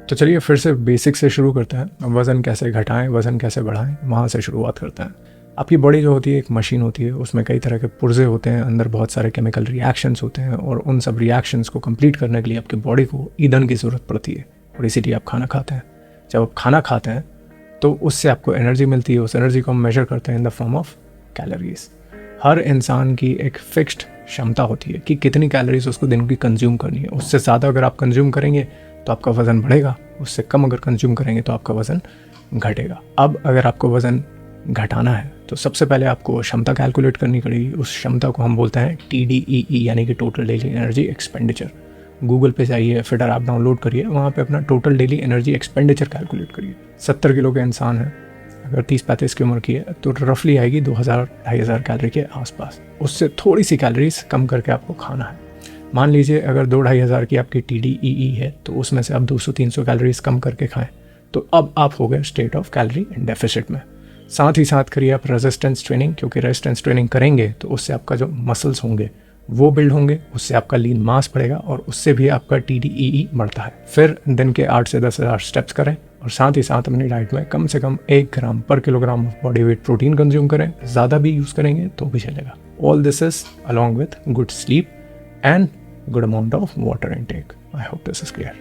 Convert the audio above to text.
तो चलिए फिर से बेसिक से शुरू करते हैं। वज़न कैसे घटाएं, वज़न कैसे बढ़ाएं, वहाँ से शुरुआत करते हैं। आपकी बॉडी जो होती है एक मशीन होती है, उसमें कई तरह के पुर्जे होते हैं, अंदर बहुत सारे केमिकल रिएक्शंस होते हैं और उन सब रिएक्शंस को कंप्लीट करने के लिए आपकी बॉडी को ईंधन की ज़रूरत पड़ती है और इसीलिए आप खाना खाते हैं। जब आप खाना खाते हैं तो उससे आपको एनर्जी मिलती है। उस एनर्जी को हम मेजर करते हैं in the form of calories. हर इंसान की एक फिक्स्ड क्षमता होती है कि कितनी कैलोरीज उसको दिन की कंज्यूम करनी है। उससे ज़्यादा अगर आप कंज्यूम करेंगे तो आपका वज़न बढ़ेगा, उससे कम अगर कंज्यूम करेंगे तो आपका वज़न घटेगा। अब अगर आपको वज़न घटाना है तो सबसे पहले आपको क्षमता कैलकुलेट करनी पड़ेगी। उस क्षमता को हम बोलते हैं TDEE यानी कि total daily energy expenditure. Google पे जाइए, फिटर ऐप डाउनलोड करिए, वहाँ पे अपना total daily energy expenditure calculate करिए। 70 किलो के इंसान है, अगर 30-35 की उम्र की है तो रफली आएगी 2000-2500 कैलोरी के आसपास। उससे थोड़ी सी कैलोरीज कम करके आपको खाना है। मान लीजिए अगर 2-2500 की आपकी TDEE है तो उसमें से आप 200-300 कैलोरीज कम करके खाएं तो अब आप हो गए स्टेट ऑफ कैलोरी डेफिसिट में। साथ ही साथ करिए आप रेजिस्टेंस ट्रेनिंग, क्योंकि रेजिस्टेंस ट्रेनिंग करेंगे तो उससे आपका जो मसल्स होंगे वो बिल्ड होंगे, उससे आपका लीन मास बढ़ेगा और उससे भी आपका TDEE बढ़ता है। फिर दिन के 8 से 10 हज़ार स्टेप्स करें और साथ ही साथ अपनी डाइट में कम से कम 1 ग्राम पर kilogram of body weight protein consume करें। ज़्यादा भी यूज़ करेंगे तो भी चलेगा। All this is along with good sleep and good amount of water intake. I hope this is clear.